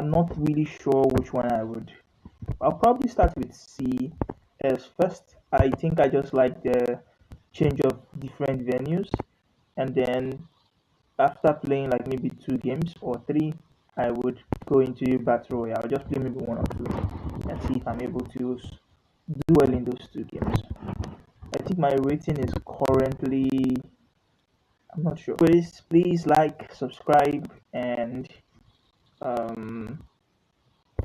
I'm not really sure which one I would. I'll probably start with C as first. I think I just like the change of different venues, and then after playing like maybe 2 games or three, I would go into battle royale. I'll just play maybe one or two and see if I'm able to do well in those 2 games. I think my rating is currently, I'm not sure. Please like, subscribe, and um,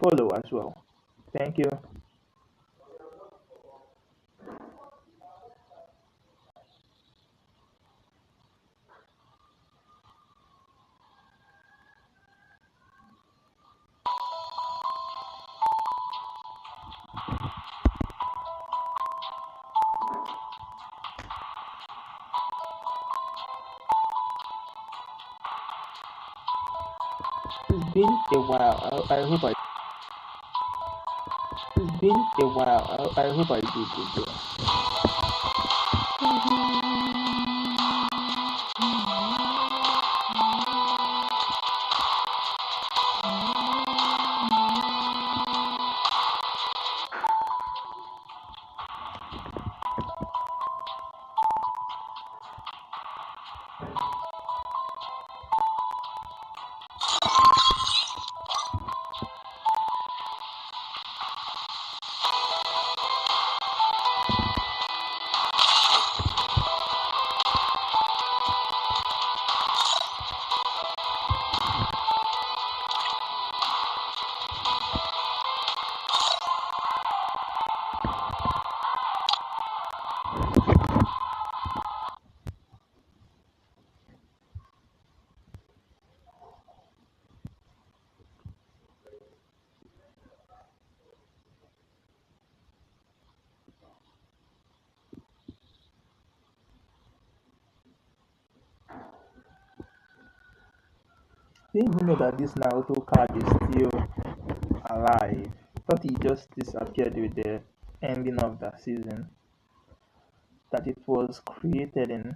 follow as well. Thank you. It's been a while. I hope I. It's been a while. I hope I do good though. Didn't even know that this Naruto card is still alive. Thought he just disappeared with the ending of that season. That it was created in.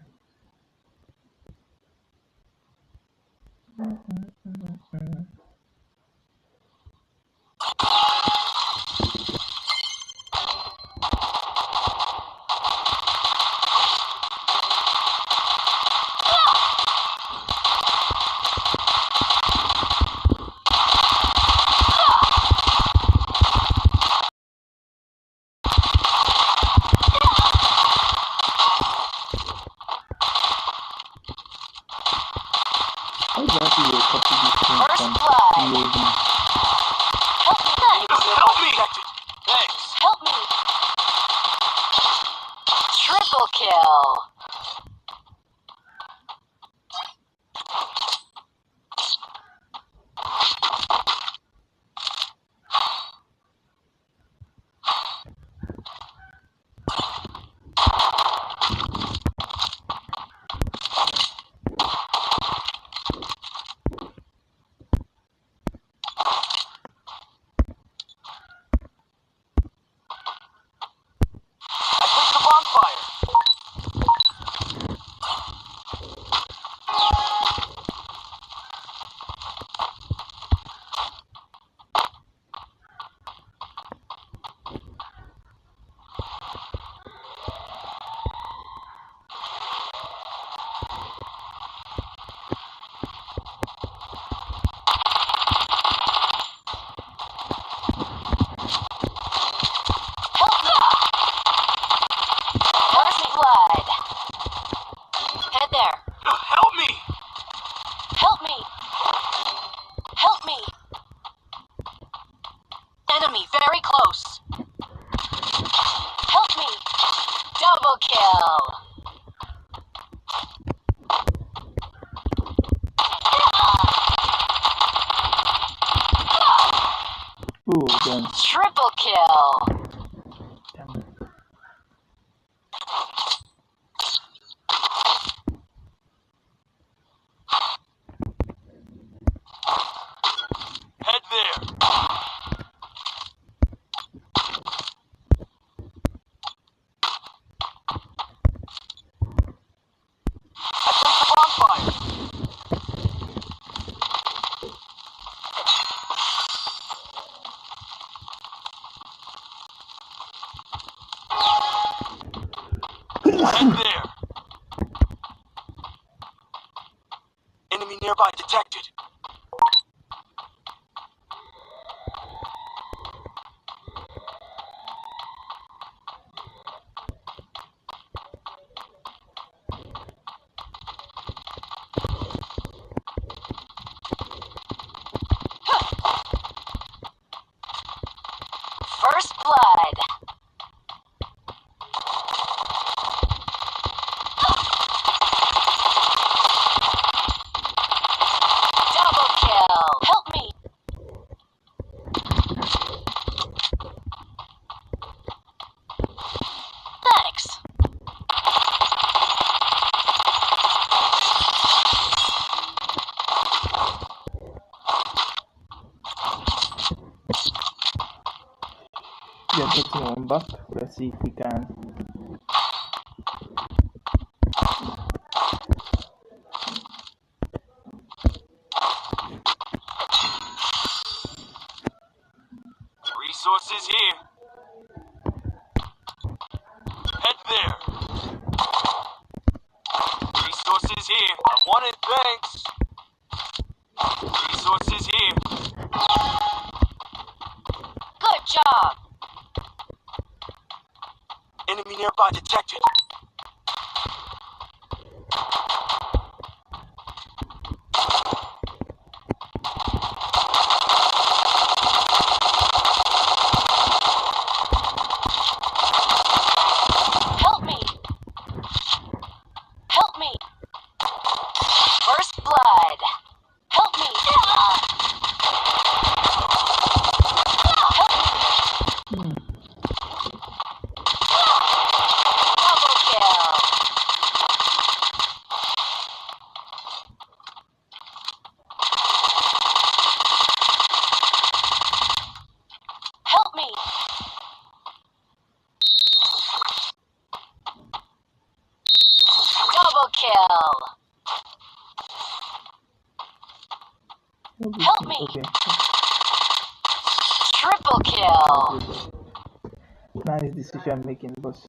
How exactly will copy this thing First from blood. POV? Help me! Thanks. Help me! Triple kill! I placed the bonfire! First blood. Head there. Help me! Help me! Help me! Enemy very close. Help me! Double kill! Ooh, done. Triple kill! Damn it. Head there. I placed the bonfire. blood. Double kill. Help me. Thanks. We are getting one back. Let's see if we can. Resources here. Head there. Resources here. I wanted thanks. Resources here. Good job. Enemy nearby detected. Help me. Help me. First blood. Help me. Help me. Double kill. Help me. Double kill. Help me. Okay. Triple kill. Nice decision making, boss.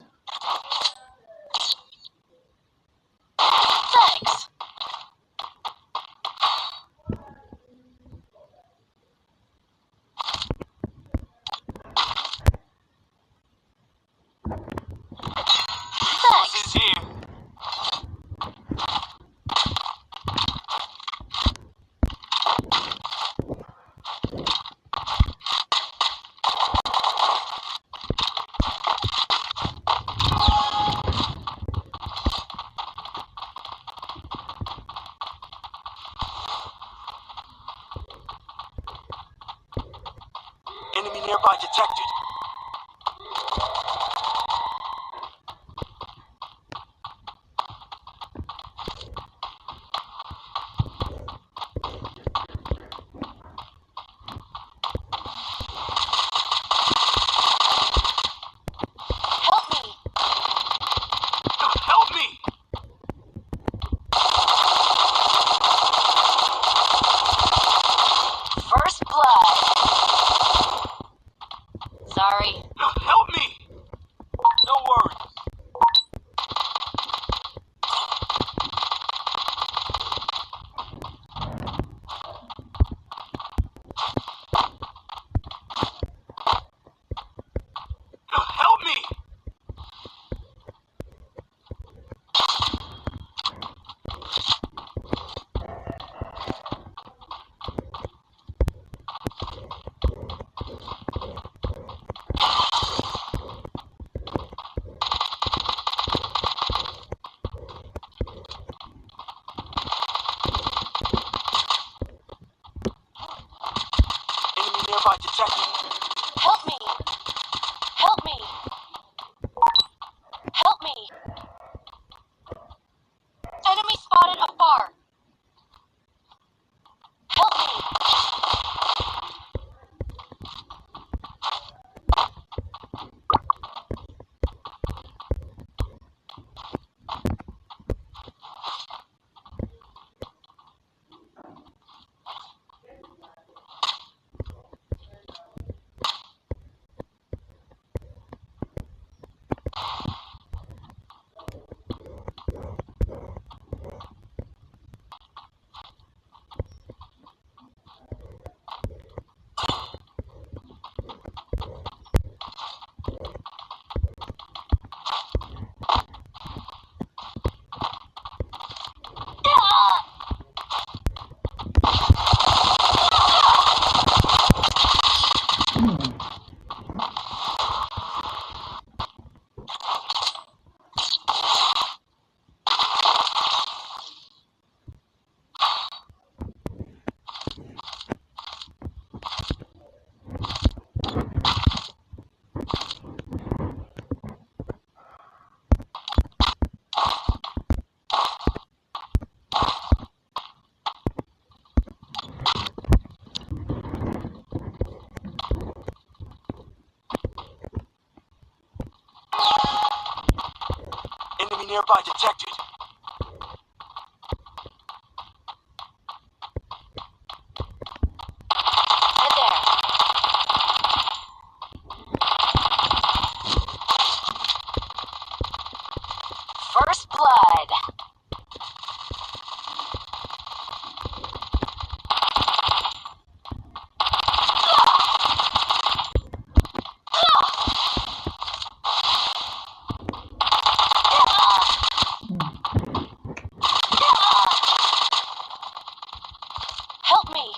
Thanks. Thanks. Resources here. nearby detected. Head there. First blood. Help me.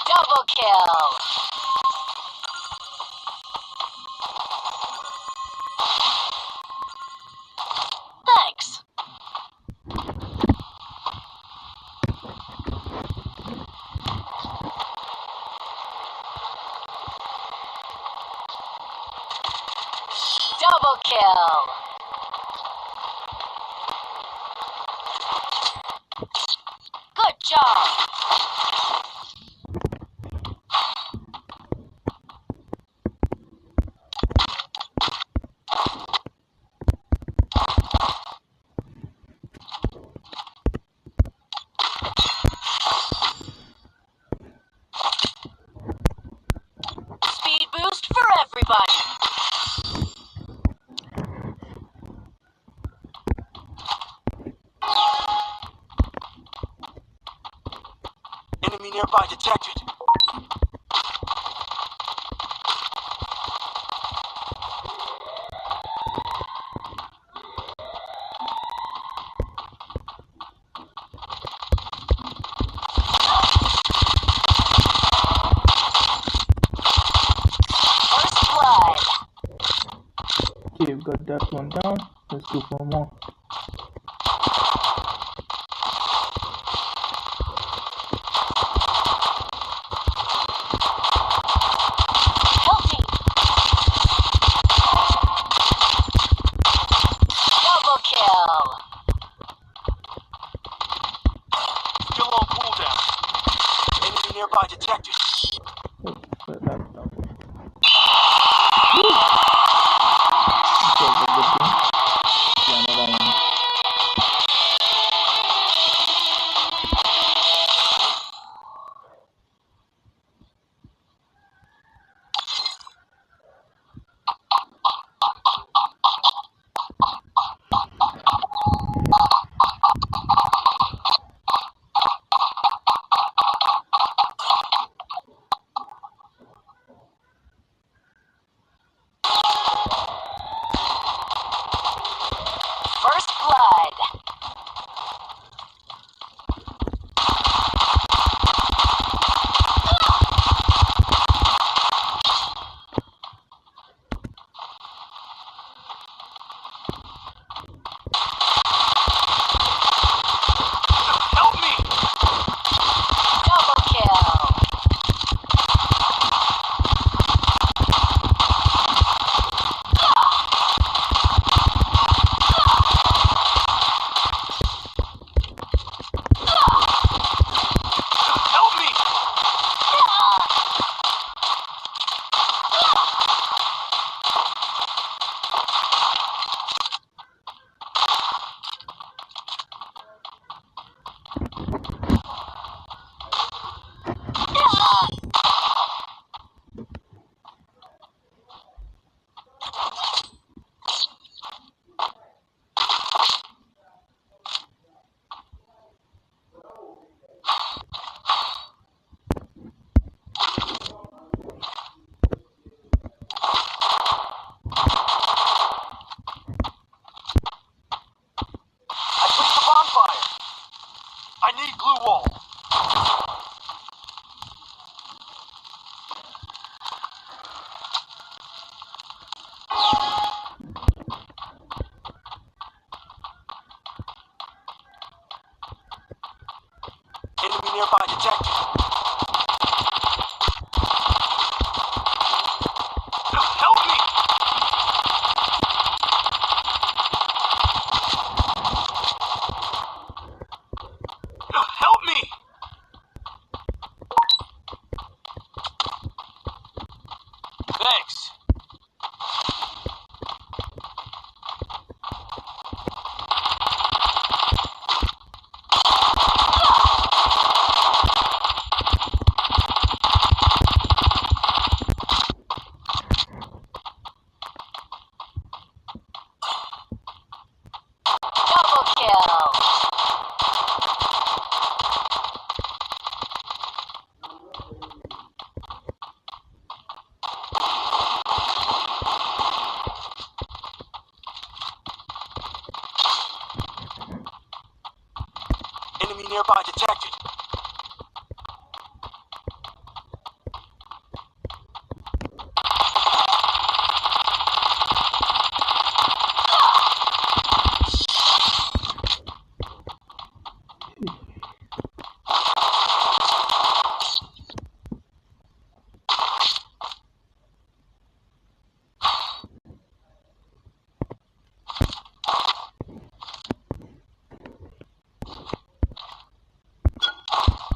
Double kill. Thanks. Double kill. Good job. Speed boost for everybody. Enemy nearby detected. First blood. Okay, we've got that one down. Let's go for more. Help me. Double kill. Still on cooldown. Enemy nearby detected. Oh, put that down. Okay, that's a good thing. Yeah, another one. First blood. Help me! Double kill. Help me! I placed a bonfire. I need glue wall. Enemy nearby detected. Help me! Help me! Thanks. nearby detected.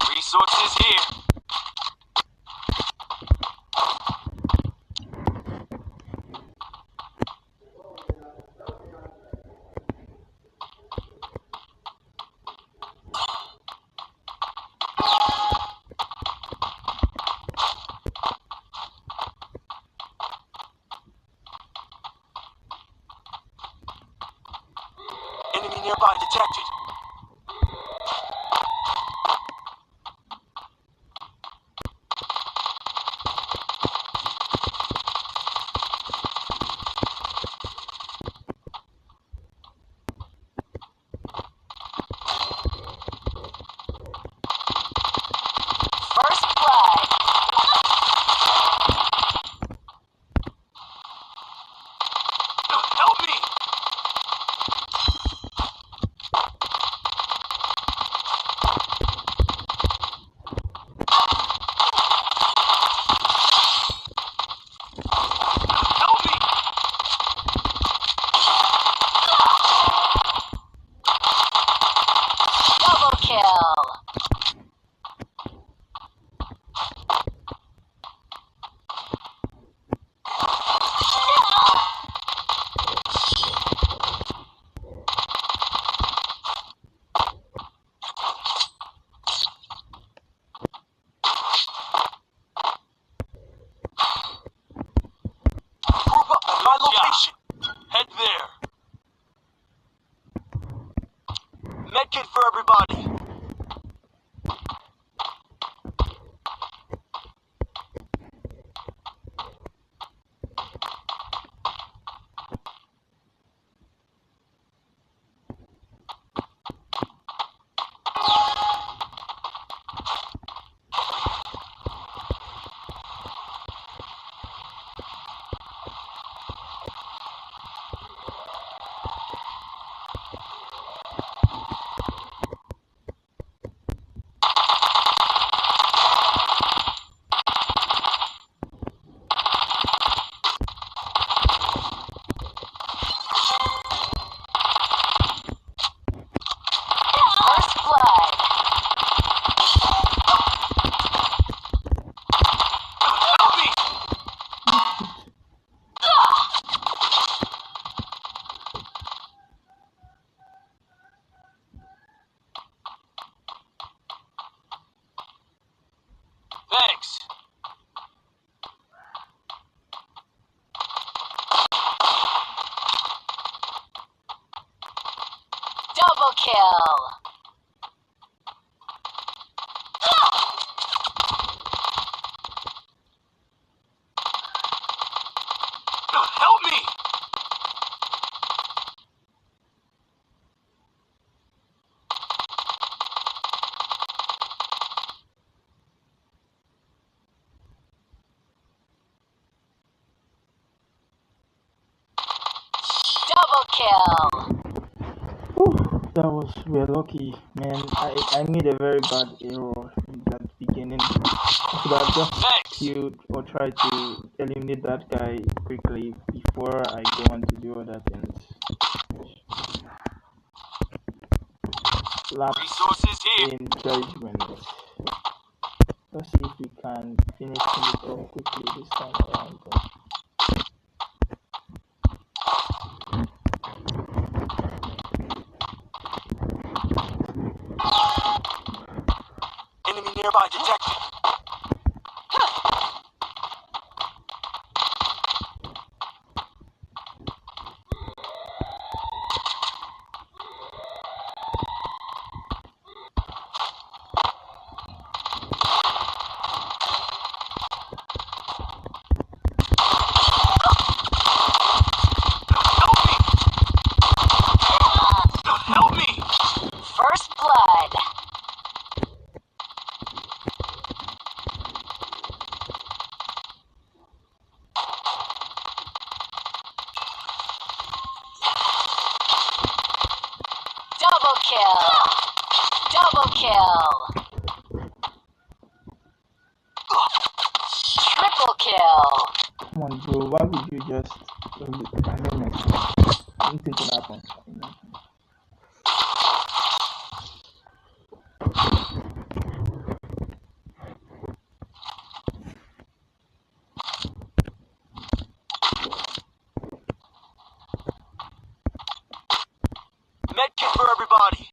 Resources here. Enemy nearby detected. First blood. Help me! Help me! Double kill. Group up at my location. Head there. Medkit for everybody. First blood. Help me! Thanks. Double kill. Help me! Double kill. Whew, that was we're lucky, man. I made a very bad error in that beginning. I should have just Thanks. killed or tried to eliminate that guy quickly before I go on to do other things. Lapse Resources here. in judgment. Let's see if we can finish it off quickly this time around. Enemy nearby detected. Help me! First blood. Double kill. Double kill. Triple kill. Come on, bro. Why would you just? I don't know. Anything could happen. Medkit for everybody.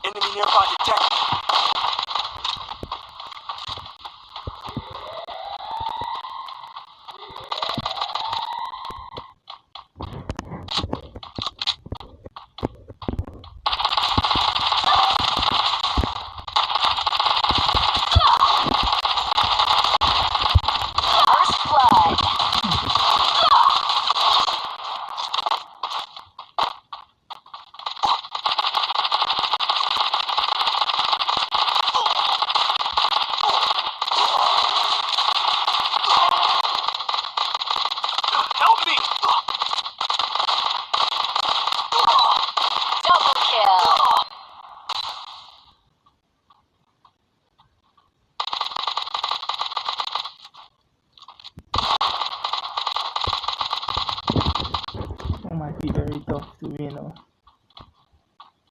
Enemy nearby detected. First blood. Help me! Double kill. It might be very tough to win.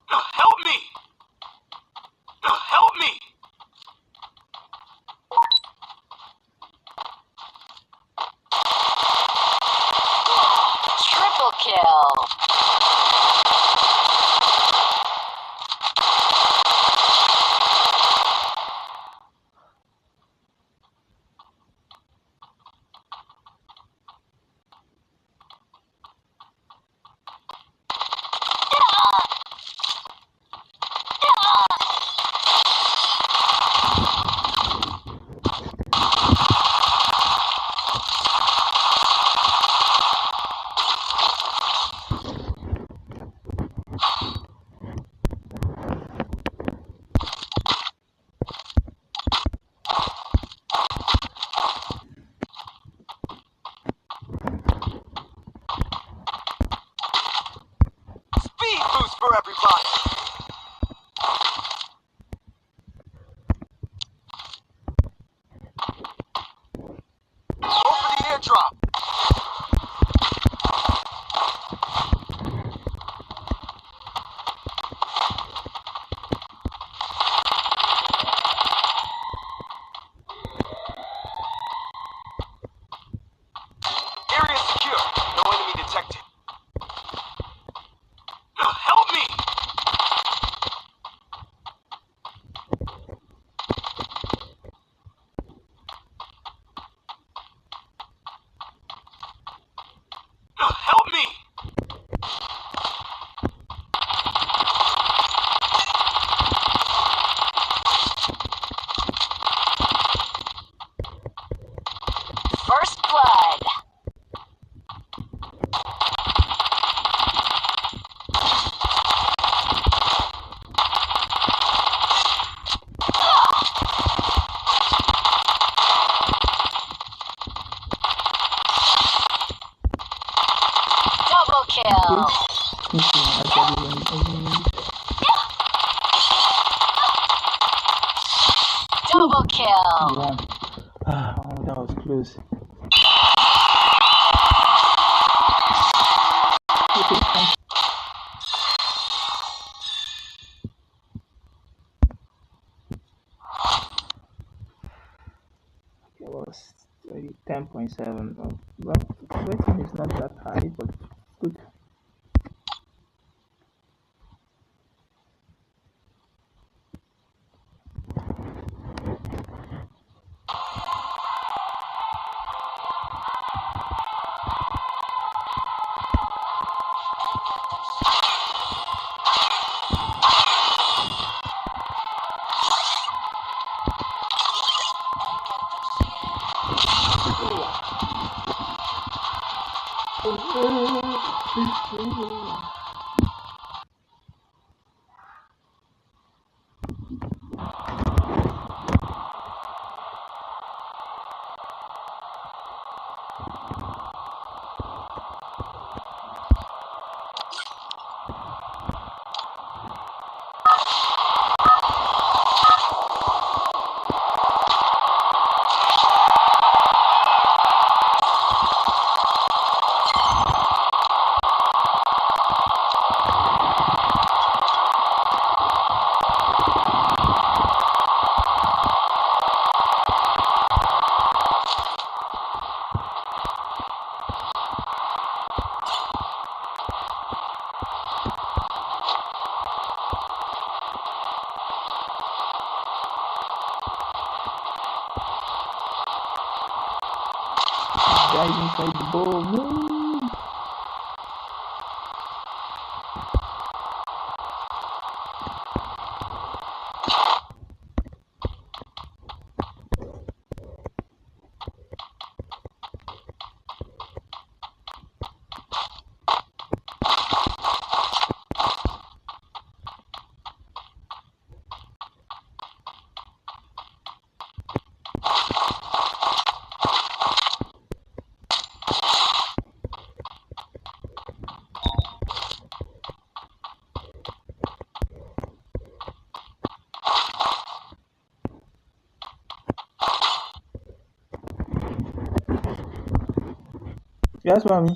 Help me! Help me! Triple kill. Speed boost for everybody. Go for the airdrop. Area secure. No enemy detected. Help me! Help me! First blood. Double kill. Double kill. Won. Oh, that was close. Okay, it was 10.7. Well, rating is not that high, but good. Oh man. Yes, mommy.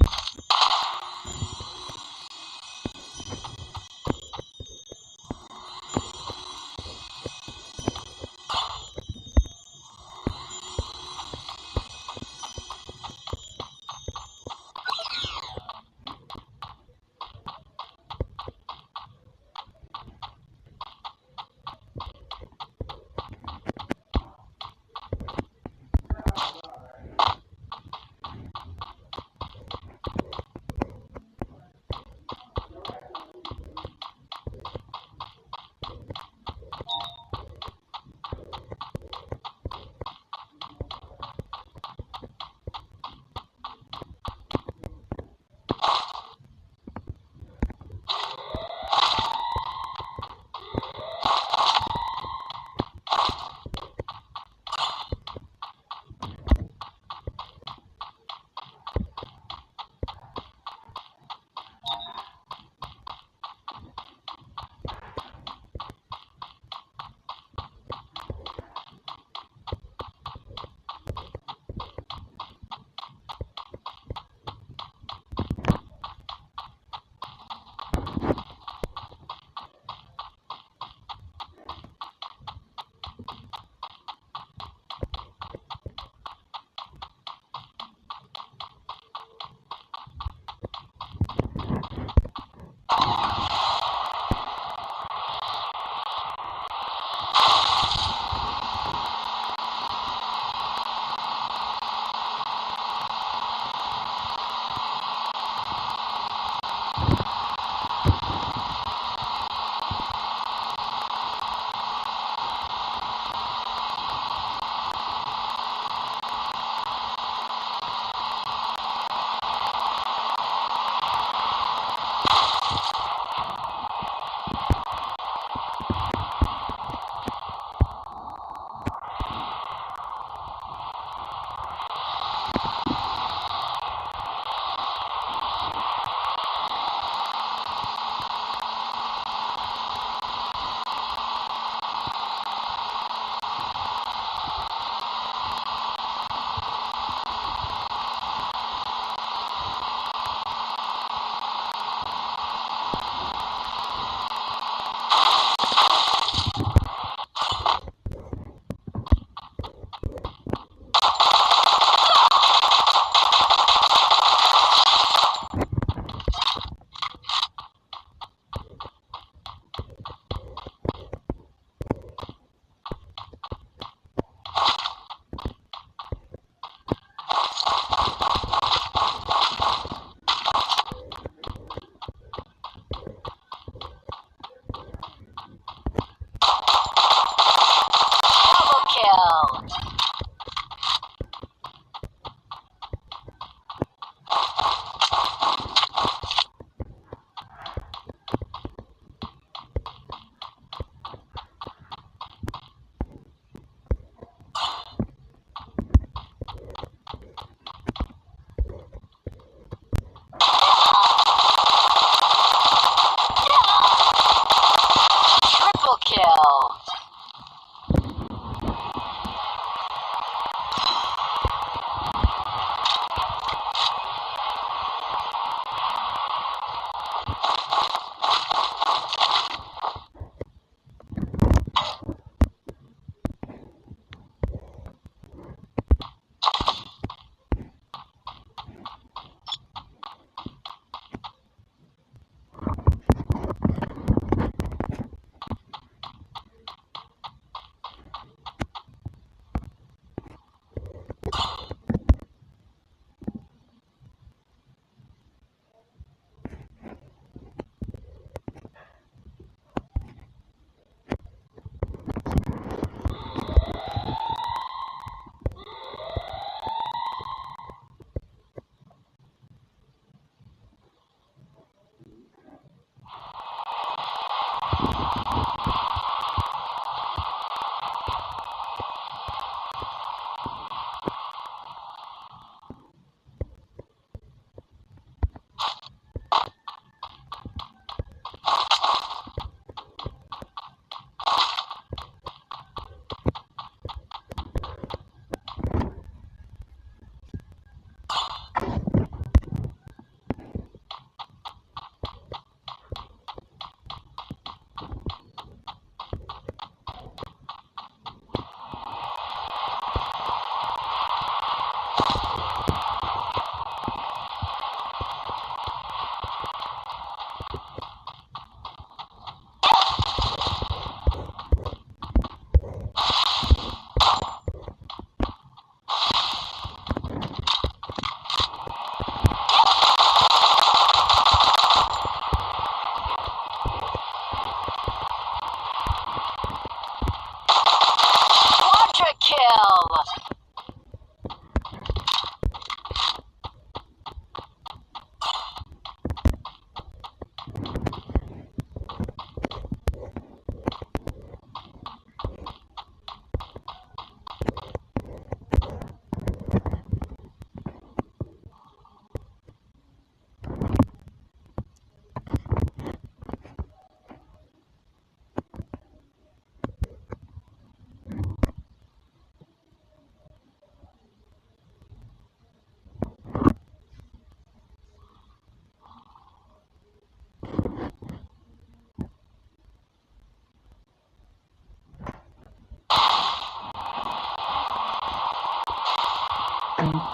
Careful.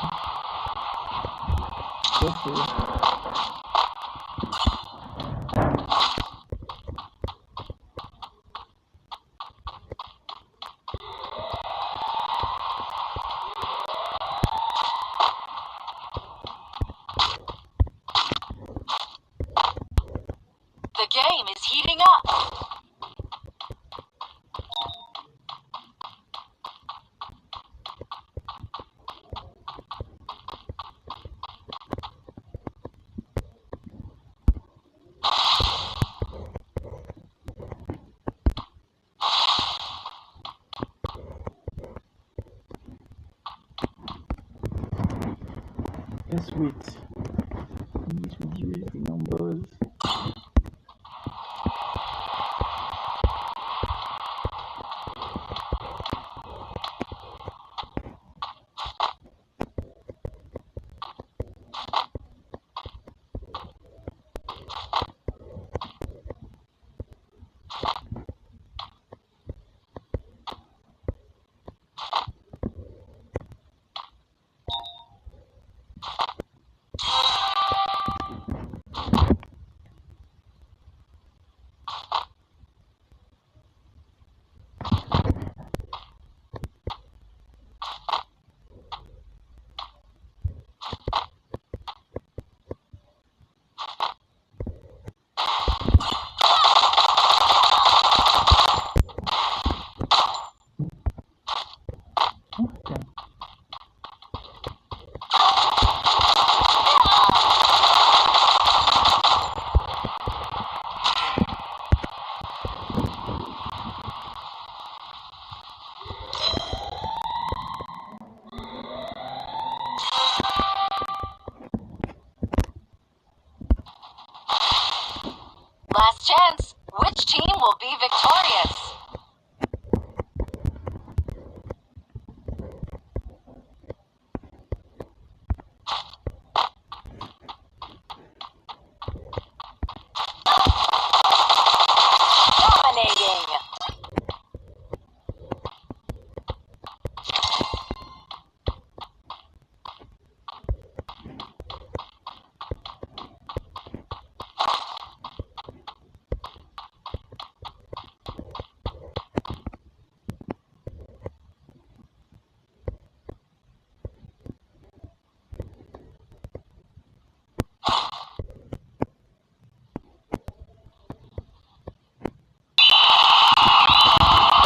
The game is heating up. Let's wait. Please reduce the numbers. Okay. Last chance. Which team will be victorious? Dominating.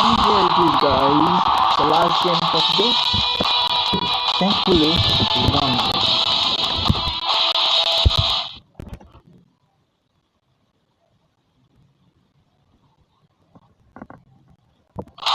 And here it is, guys. The last game for today. Thankfully, we won.